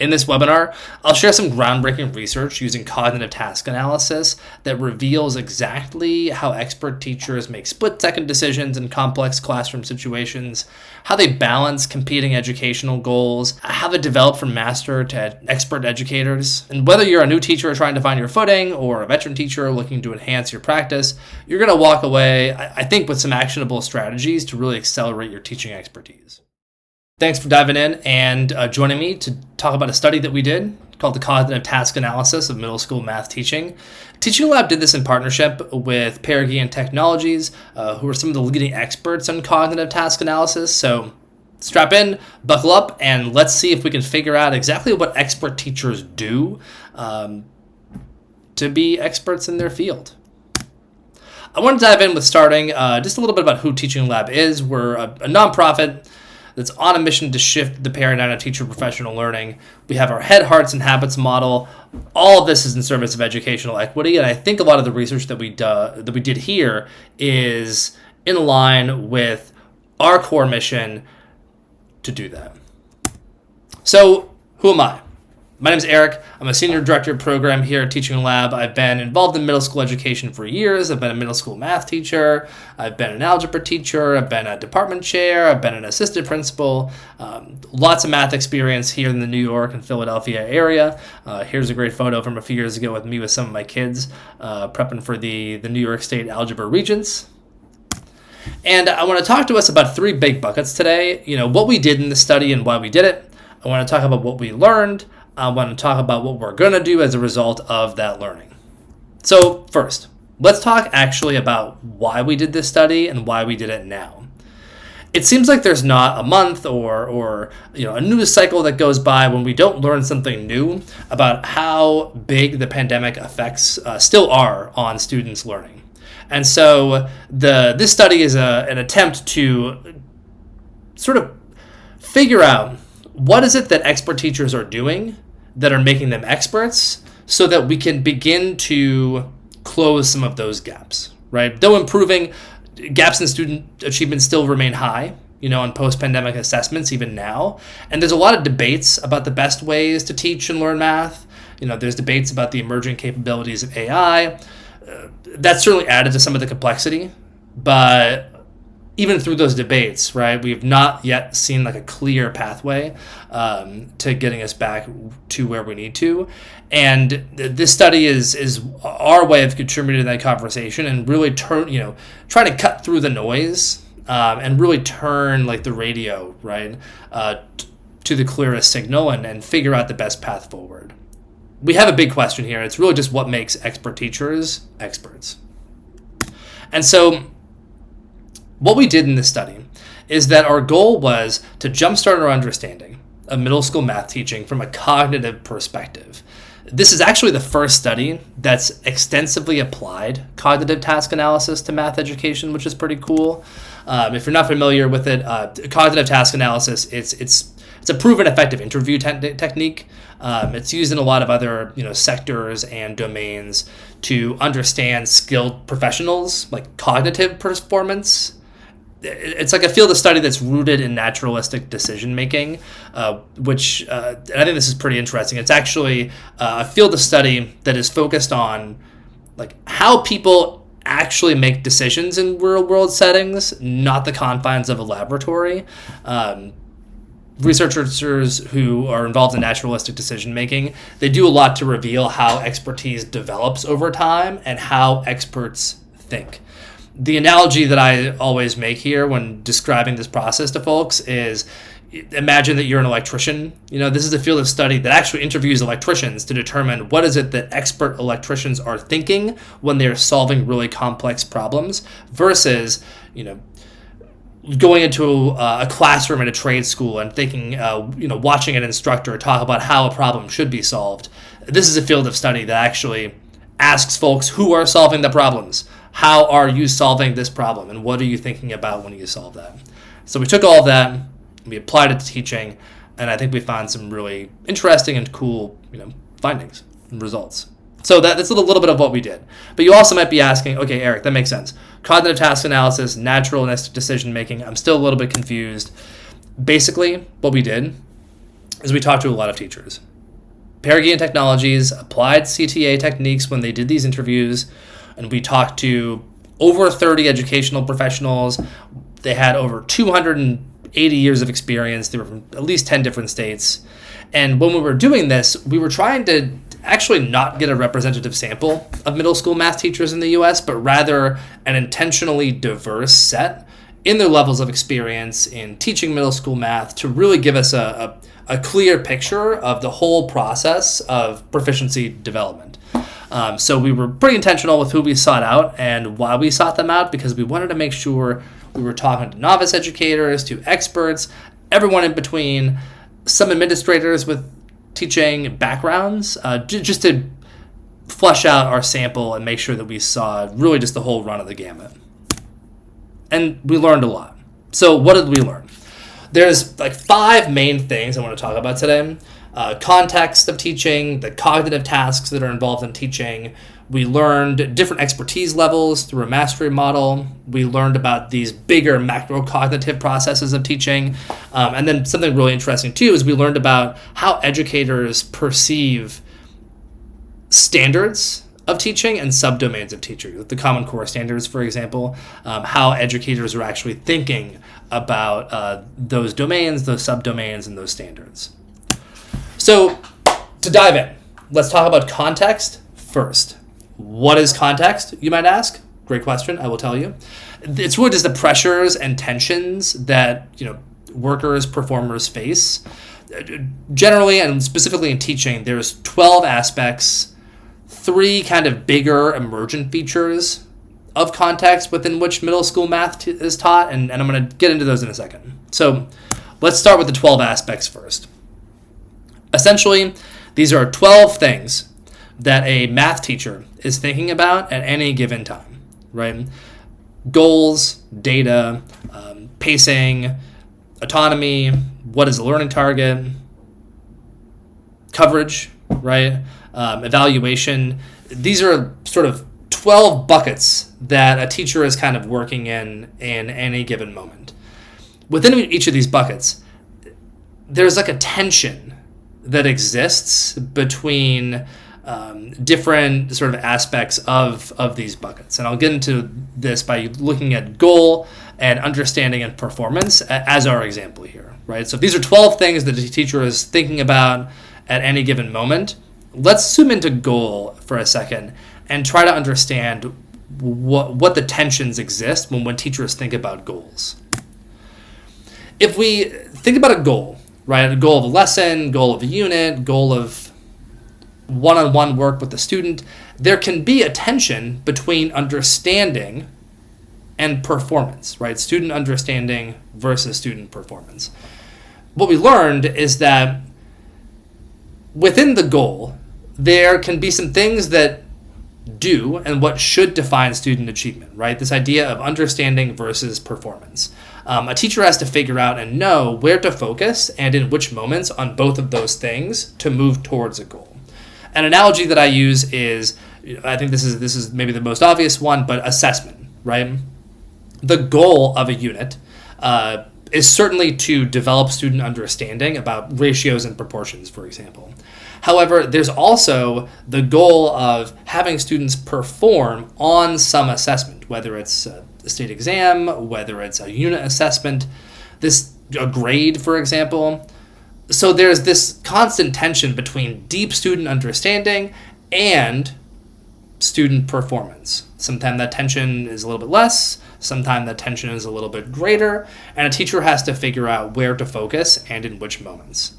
In this webinar, I'll share some groundbreaking research using cognitive task analysis that reveals exactly how expert teachers make split-second decisions in complex classroom situations, how they balance competing educational goals, how they develop from master to expert educators. And whether you're a new teacher trying to find your footing or a veteran teacher looking to enhance your practice, you're going to walk away, I think, with some actionable strategies to really accelerate your teaching expertise. Thanks for diving in and joining me to talk about a study that we did called the Cognitive Task Analysis of Middle School Math Teaching. Teaching Lab did this in partnership with Paragon Technologies, who are some of the leading experts on cognitive task analysis. So strap in, buckle up, and let's see if we can figure out exactly what expert teachers do to be experts in their field. I want to dive in with starting just a little bit about who Teaching Lab is. We're a nonprofit that's on a mission to shift the paradigm of teacher professional learning. We have our head, hearts, and habits model. All of this is in service of educational equity, and I think a lot of the research that we did here is in line with our core mission to do that. So, who am I? My name is Eric. I'm a senior director of program here at Teaching Lab. I've been involved in middle school education for years. I've been a middle school math teacher. I've been an algebra teacher. I've been a department chair. I've been an assistant principal. Lots of math experience here in the New York and Philadelphia area. Here's a great photo from a few years ago with me with some of my kids prepping for the New York State Algebra Regents. And I want to talk to us about three big buckets today. What we did in the study and why we did it. I want to talk about what we learned. I want to talk about what we're going to do as a result of that learning. So first, let's talk actually about why we did this study and why we did it now. It seems like there's not a month or a news cycle that goes by when we don't learn something new about how big the pandemic effects still are on students' learning. And so this study is an attempt to sort of figure out what is it that expert teachers are doing that are making them experts so that we can begin to close some of those gaps, right? Though improving, gaps in student achievement still remain high, in post-pandemic assessments even now. And there's a lot of debates about the best ways to teach and learn math. There's debates about the emerging capabilities of AI. That's certainly added to some of the complexity, but even through those debates, right, we've not yet seen like a clear pathway to getting us back to where we need to. And this study is our way of contributing to that conversation and really trying to cut through the noise and really turn like the radio, right, to the clearest signal and figure out the best path forward. We have a big question here. It's really just what makes expert teachers experts. And so what we did in this study is that our goal was to jumpstart our understanding of middle school math teaching from a cognitive perspective. This is actually the first study that's extensively applied cognitive task analysis to math education, which is pretty cool. If you're not familiar with it, cognitive task analysis, it's a proven effective interview technique. It's used in a lot of other sectors and domains to understand skilled professionals, like cognitive performance. It's like a field of study that's rooted in naturalistic decision making, which and I think this is pretty interesting. It's actually a field of study that is focused on like how people actually make decisions in real world settings, not the confines of a laboratory. Researchers who are involved in naturalistic decision making, they do a lot to reveal how expertise develops over time and how experts think. The analogy that I always make here when describing this process to folks is imagine that you're an electrician. This is a field of study that actually interviews electricians to determine what is it that expert electricians are thinking when they're solving really complex problems versus, going into a classroom at a trade school and thinking, watching an instructor talk about how a problem should be solved. This is a field of study that actually asks folks who are solving the problems. How are you solving this problem? And what are you thinking about when you solve that? So we took all of that, we applied it to teaching, and I think we found some really interesting and cool, findings and results. So that's a little bit of what we did. But you also might be asking, okay, Eric, that makes sense. Cognitive task analysis, naturalistic decision making. I'm still a little bit confused. Basically, what we did is we talked to a lot of teachers. Paragon Technologies applied CTA techniques when they did these interviews, and we talked to over 30 educational professionals. They had over 280 years of experience. They were from at least 10 different states. And when we were doing this, we were trying to actually not get a representative sample of middle school math teachers in the U.S., but rather an intentionally diverse set in their levels of experience in teaching middle school math to really give us a clear picture of the whole process of proficiency development. So we were pretty intentional with who we sought out and why we sought them out, because we wanted to make sure we were talking to novice educators, to experts, everyone in between, some administrators with teaching backgrounds, just to flush out our sample and make sure that we saw really just the whole run of the gamut. And we learned a lot. So what did we learn? There's like 5 main things I want to talk about today. Context of teaching, the cognitive tasks that are involved in teaching. We learned different expertise levels through a mastery model. We learned about these bigger macro-cognitive processes of teaching. And then something really interesting too is we learned about how educators perceive standards of teaching and subdomains of teaching. The Common Core standards, for example, how educators are actually thinking about those domains, those subdomains, and those standards. So to dive in, let's talk about context first. What is context, you might ask? Great question, I will tell you. It's really just the pressures and tensions that workers, performers face. Generally, and specifically in teaching, there's 12 aspects, 3 kind of bigger emergent features of context within which middle school math is taught, and I'm going to get into those in a second. So let's start with the 12 aspects first. Essentially, these are 12 things that a math teacher is thinking about at any given time, right? Goals, data, pacing, autonomy, what is the learning target, coverage, right? Evaluation. These are sort of 12 buckets that a teacher is kind of working in any given moment. Within each of these buckets, there's like a tension that exists between different sort of aspects of these buckets. And I'll get into this by looking at goal and understanding and performance as our example here, right? So if these are 12 things that a teacher is thinking about at any given moment, let's zoom into goal for a second and try to understand what the tensions exist when teachers think about goals. If we think about a goal, right, a goal of a lesson, goal of a unit, goal of one-on-one work with the student, there can be a tension between understanding and performance, right? Student understanding versus student performance. What we learned is that within the goal, there can be some things that do and what should define student achievement, right? This idea of understanding versus performance. A teacher has to figure out and know where to focus and in which moments on both of those things to move towards a goal. An analogy that I use is, I think this is maybe the most obvious one, but assessment, right? The goal of a unit is certainly to develop student understanding about ratios and proportions, for example. However, there's also the goal of having students perform on some assessment, whether it's a state exam, whether it's a unit assessment, a grade, for example. So there's this constant tension between deep student understanding and student performance. Sometimes that tension is a little bit less, sometimes that tension is a little bit greater, and a teacher has to figure out where to focus and in which moments.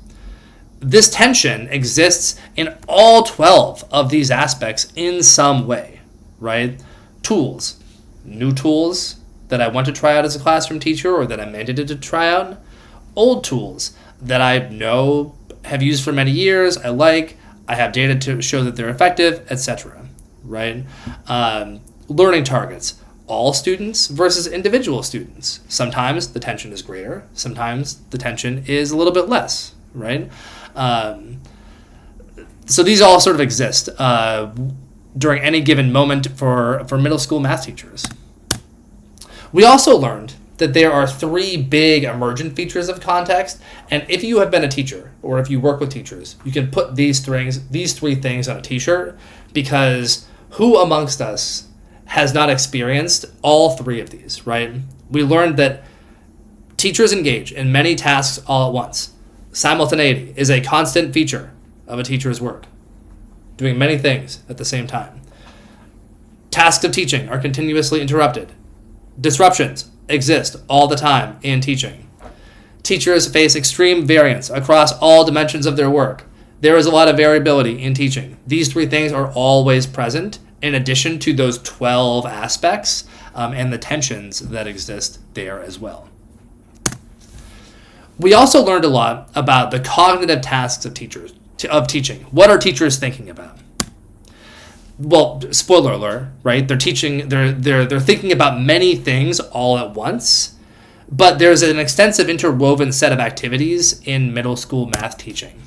This tension exists in all 12 of these aspects in some way, right? Tools, new tools that I want to try out as a classroom teacher or that I'm mandated to try out, old tools that I know have used for many years, I have data to show that they're effective, etc., right? Learning targets, all students versus individual students. Sometimes the tension is greater, sometimes the tension is a little bit less, right? So these all sort of exist during any given moment for middle school math teachers. We also learned that there are three big emergent features of context. And if you have been a teacher or if you work with teachers, you can put these three things on a t-shirt, because who amongst us has not experienced all three of these, right? We learned that teachers engage in many tasks all at once. Simultaneity is a constant feature of a teacher's work, doing many things at the same time. Tasks of teaching are continuously interrupted. Disruptions exist all the time in teaching. Teachers face extreme variance across all dimensions of their work. There is a lot of variability in teaching. These three things are always present, in addition to those 12 aspects and the tensions that exist there as well. We also learned a lot about the cognitive tasks of teaching. What are teachers thinking about? Well, spoiler alert, right? They're thinking about many things all at once, but there's an extensive interwoven set of activities in middle school math teaching.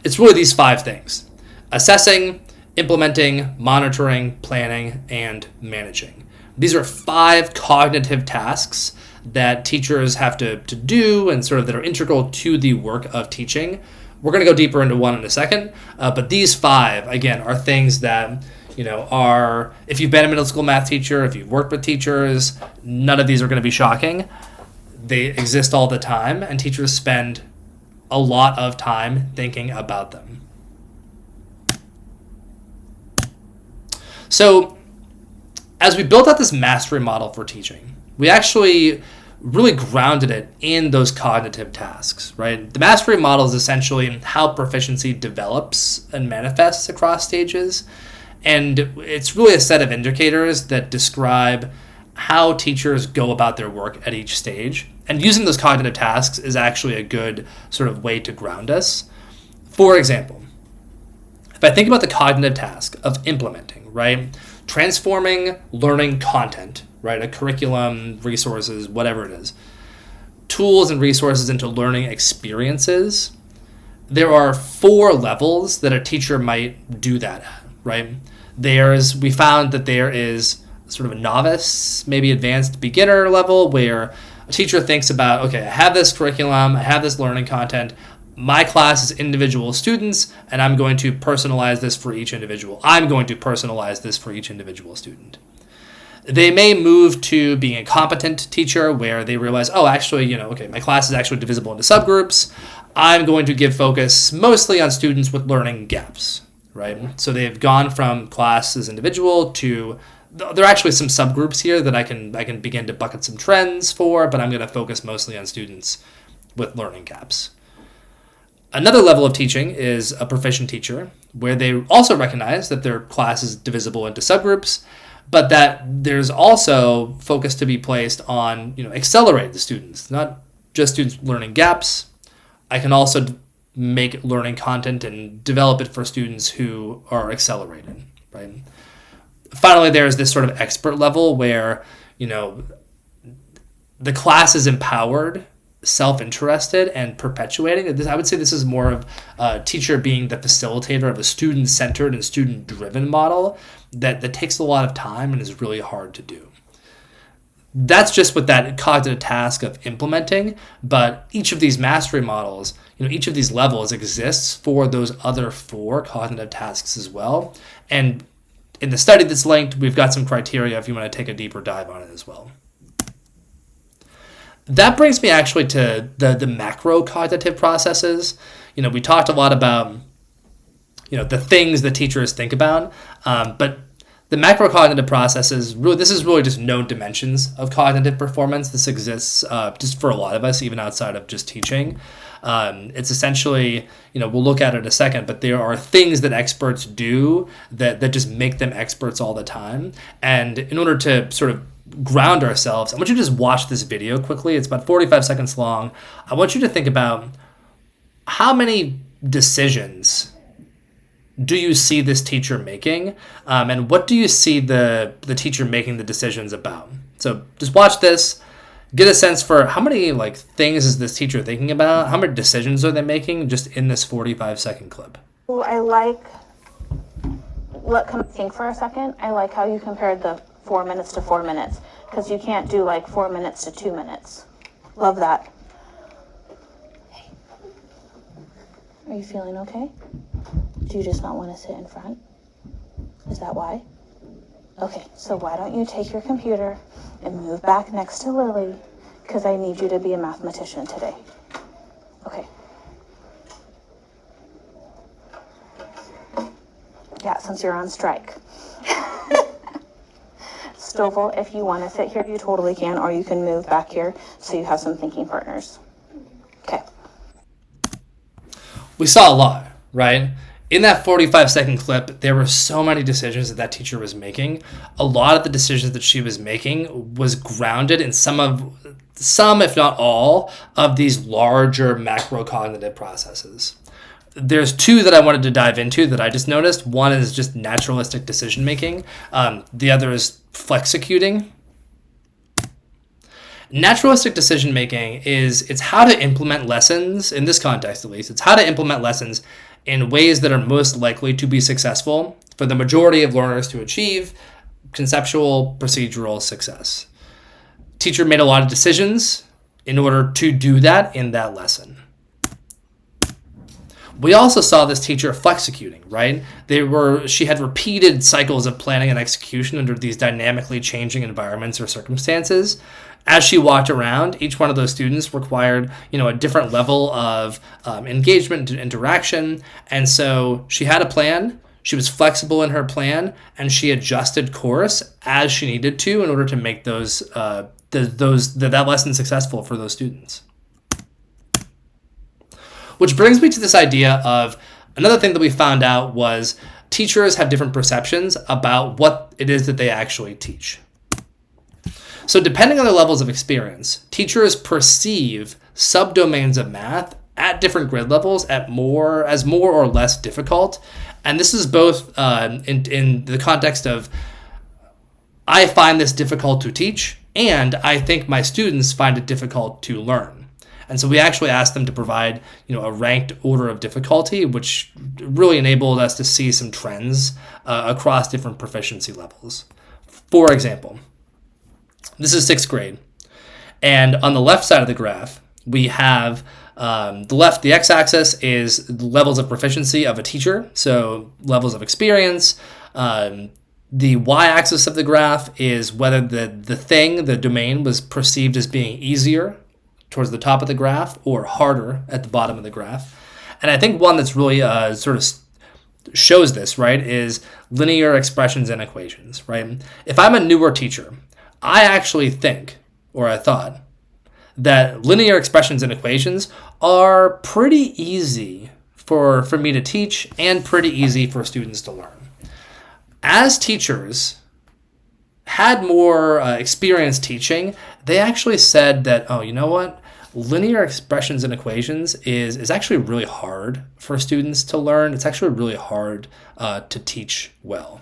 It's really these 5 things: assessing, implementing, monitoring, planning, and managing. These are 5 cognitive tasks that teachers have to do and sort of that are integral to the work of teaching. We're going to go deeper into one in a second, but these 5, again, are things that, are, if you've been a middle school math teacher, if you've worked with teachers, none of these are going to be shocking. They exist all the time, and teachers spend a lot of time thinking about them. So, as we built out this mastery model for teaching, we actually really grounded it in those cognitive tasks, right? The mastery model is essentially how proficiency develops and manifests across stages. And it's really a set of indicators that describe how teachers go about their work at each stage. And using those cognitive tasks is actually a good sort of way to ground us. For example, if I think about the cognitive task of implementing, right? Transforming learning content, right? A curriculum, resources, whatever it is, tools and resources into learning experiences. There are 4 levels that a teacher might do that at, right? We found that there is sort of a novice, maybe advanced beginner level, where a teacher thinks about, okay, I have this curriculum, I have this learning content, my class is individual students, and I'm going to personalize this for each individual. Student. They may move to being a competent teacher, where they realize, my class is actually divisible into subgroups. I'm going to give focus mostly on students with learning gaps, right? So they've gone from class as individual to, there are actually some subgroups here that I can begin to bucket some trends for, but I'm going to focus mostly on students with learning gaps. Another level of teaching is a proficient teacher, where they also recognize that their class is divisible into subgroups, but that there's also focus to be placed on, accelerate the students, not just students learning gaps. I can also make learning content and develop it for students who are accelerated, right? Finally, there's this sort of expert level where, the class is empowered, self-interested, and perpetuating. I would say this is more of a teacher being the facilitator of a student-centered and student-driven model that takes a lot of time and is really hard to do. That's just with that cognitive task of implementing, but each of these mastery models, each of these levels exists for those other 4 cognitive tasks as well. And in the study that's linked, we've got some criteria if you want to take a deeper dive on it as well. That brings me actually to the macro cognitive processes. We talked a lot about, the things that teachers think about, but the macro cognitive processes, this is really just known dimensions of cognitive performance. This exists just for a lot of us, even outside of just teaching. It's essentially, we'll look at it in a second, but there are things that experts do that just make them experts all the time. And in order to sort of ground ourselves, I want you to just watch this video quickly. It's about 45 seconds long. I want you to think about how many decisions do you see this teacher making, and what do you see the teacher making the decisions about? So just watch this, get a sense for how many things is this teacher thinking about, how many decisions are they making just in this 45-second clip. Think for a second. I like how you compared the 4 minutes to 4 minutes, because you can't do like 4 minutes to 2 minutes. Love that. Hey. Are you feeling okay? Do you just not want to sit in front? Is that why? Okay, so why don't you take your computer and move back next to Lily, because I need you to be a mathematician today. Okay. Yeah, since you're on strike. Stovall, if you want to sit here, you totally can, or you can move back here so you have some thinking partners. Okay. We saw a lot, right? In that 45-second clip, there were so many decisions that teacher was making. A lot of the decisions that she was making was grounded in some, if not all, of these larger macro-cognitive processes. There's two that I wanted to dive into that I just noticed. One is just naturalistic decision-making. The other is flexecuting. Naturalistic decision-making it's how to implement lessons, in this context at least, it's how to implement lessons in ways that are most likely to be successful for the majority of learners to achieve conceptual procedural success. Teacher made a lot of decisions in order to do that in that lesson. We also saw this teacher flexecuting, right? She had repeated cycles of planning and execution under these dynamically changing environments or circumstances. As she walked around, each one of those students required, a different level of engagement and interaction. And so she had a plan. She was flexible in her plan, and she adjusted course as she needed to in order to make that lesson successful for those students. Which brings me to this idea of another thing that we found out was teachers have different perceptions about what it is that they actually teach. So depending on their levels of experience, teachers perceive subdomains of math at different grade levels as more or less difficult. And this is both in the context of I find this difficult to teach, and I think my students find it difficult to learn. And so we actually asked them to provide, a ranked order of difficulty, which really enabled us to see some trends across different proficiency levels. For example, this is 6th grade. And on the left side of the graph, we have the x-axis is the levels of proficiency of a teacher, so levels of experience. The y-axis of the graph is whether the domain was perceived as being easier towards the top of the graph or harder at the bottom of the graph. And I think one that's really sort of shows this, right, is linear expressions and equations, right? If I'm a newer teacher, I actually think, or I thought, that linear expressions and equations are pretty easy for me to teach and pretty easy for students to learn. As teachers had more experience teaching, they actually said that, oh, you know what? Linear expressions and equations is actually really hard for students to learn. It's actually really hard to teach well.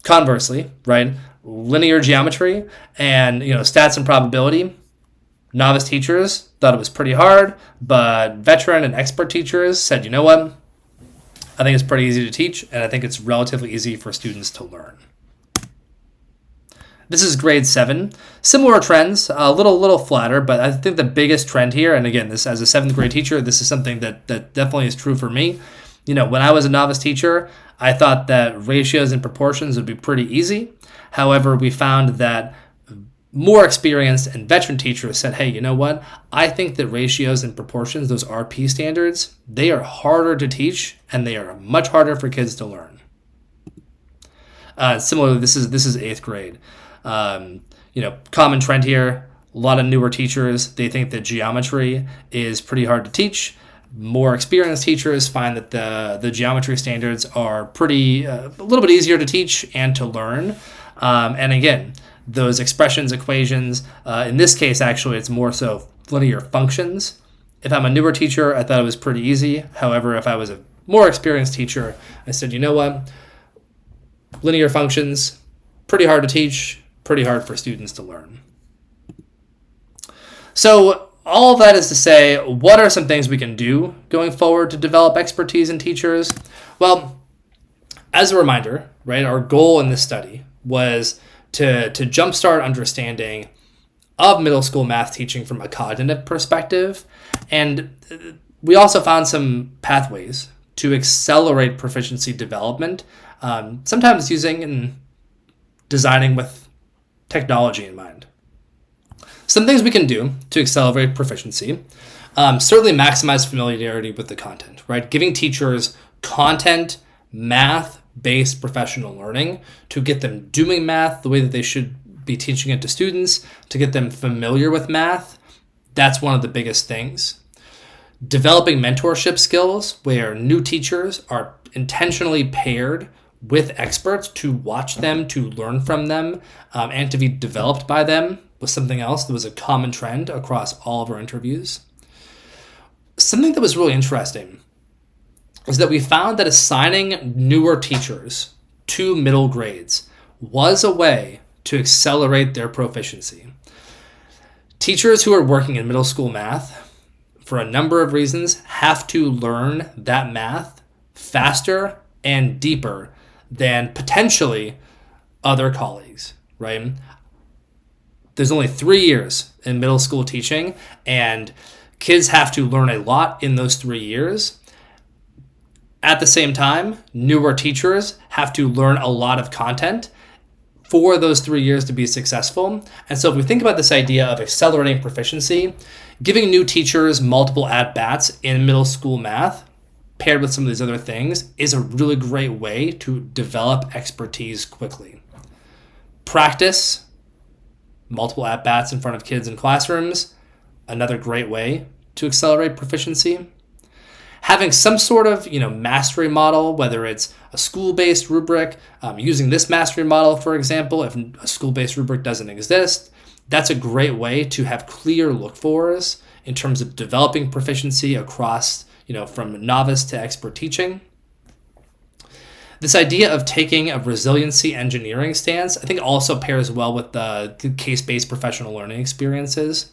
Conversely, right, linear geometry and stats and probability, novice teachers thought it was pretty hard, but veteran and expert teachers said, you know what? I think it's pretty easy to teach, and I think it's relatively easy for students to learn. This is grade 7. Similar trends, a little flatter, but I think the biggest trend here, and again, this as a 7th grade teacher, this is something that definitely is true for me. When I was a novice teacher, I thought that ratios and proportions would be pretty easy. However, we found that more experienced and veteran teachers said, hey, you know what? I think that ratios and proportions, those RP standards, they are harder to teach, and they are much harder for kids to learn. Similarly, this is 8th grade. Common trend here, a lot of newer teachers, they think that geometry is pretty hard to teach. More experienced teachers find that the geometry standards are a little bit easier to teach and to learn. And again, those expressions, equations, in this case, actually, it's more so linear functions. If I'm a newer teacher, I thought it was pretty easy. However, if I was a more experienced teacher, I said, you know what? Linear functions, pretty hard to teach, pretty hard for students to learn. So all of that is to say, what are some things we can do going forward to develop expertise in teachers? Well, as a reminder, right, our goal in this study was to jumpstart understanding of middle school math teaching from a cognitive perspective. And we also found some pathways to accelerate proficiency development, sometimes using and designing with technology in mind. Some things we can do to accelerate proficiency, certainly maximize familiarity with the content, right? Giving teachers content, math-based professional learning to get them doing math the way that they should be teaching it to students, to get them familiar with math. That's one of the biggest things. Developing mentorship skills where new teachers are intentionally paired with experts to watch them, to learn from them, and to be developed by them was something else that was a common trend across all of our interviews. Something that was really interesting is that we found that assigning newer teachers to middle grades was a way to accelerate their proficiency. Teachers who are working in middle school math, for a number of reasons, have to learn that math faster and deeper than potentially other colleagues, right? There's only 3 years in middle school teaching, and kids have to learn a lot in those 3 years. At the same time, newer teachers have to learn a lot of content for those 3 years to be successful. And so if we think about this idea of accelerating proficiency, giving new teachers multiple at-bats in middle school math, paired with some of these other things, is a really great way to develop expertise quickly. Practice, multiple at-bats in front of kids in classrooms, another great way to accelerate proficiency. Having some sort of mastery model, whether it's a school-based rubric, using this mastery model, for example, if a school-based rubric doesn't exist, that's a great way to have clear look-fors in terms of developing proficiency across, from novice to expert teaching. This idea of taking a resiliency engineering stance, I think also pairs well with the case-based professional learning experiences.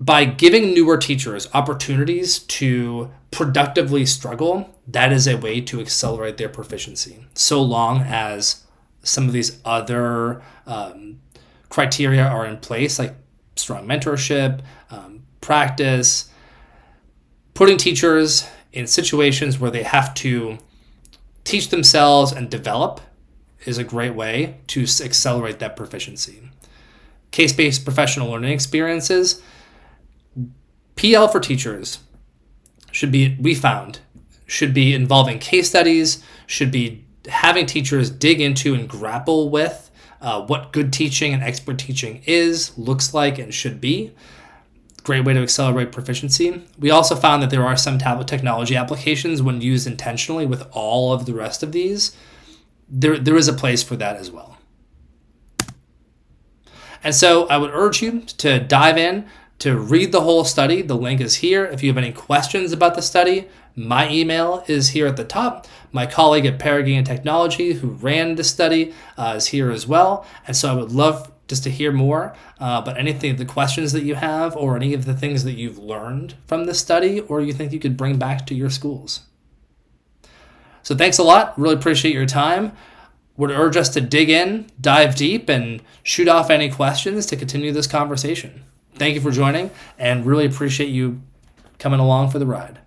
By giving newer teachers opportunities to productively struggle, that is a way to accelerate their proficiency, so long as some of these other criteria are in place, like strong mentorship, practice, putting teachers in situations where they have to teach themselves and develop is a great way to accelerate that proficiency. Case-based professional learning experiences, PL for teachers should be involving case studies, should be having teachers dig into and grapple with what good teaching and expert teaching looks like, and should be. Great way to accelerate proficiency. We also found that there are some technology applications, when used intentionally with all of the rest of these, there is a place for that as well. And so I would urge you to dive in, to read the whole study. The link is here. If you have any questions about the study, my email is here at the top. My colleague at Paragon Technology, who ran the study, is here as well. And so I would love just to hear more about anything, the questions that you have, or any of the things that you've learned from this study, or you think you could bring back to your schools. So thanks a lot. Really appreciate your time. Would urge us to dig in, dive deep, and shoot off any questions to continue this conversation. Thank you for joining, and really appreciate you coming along for the ride.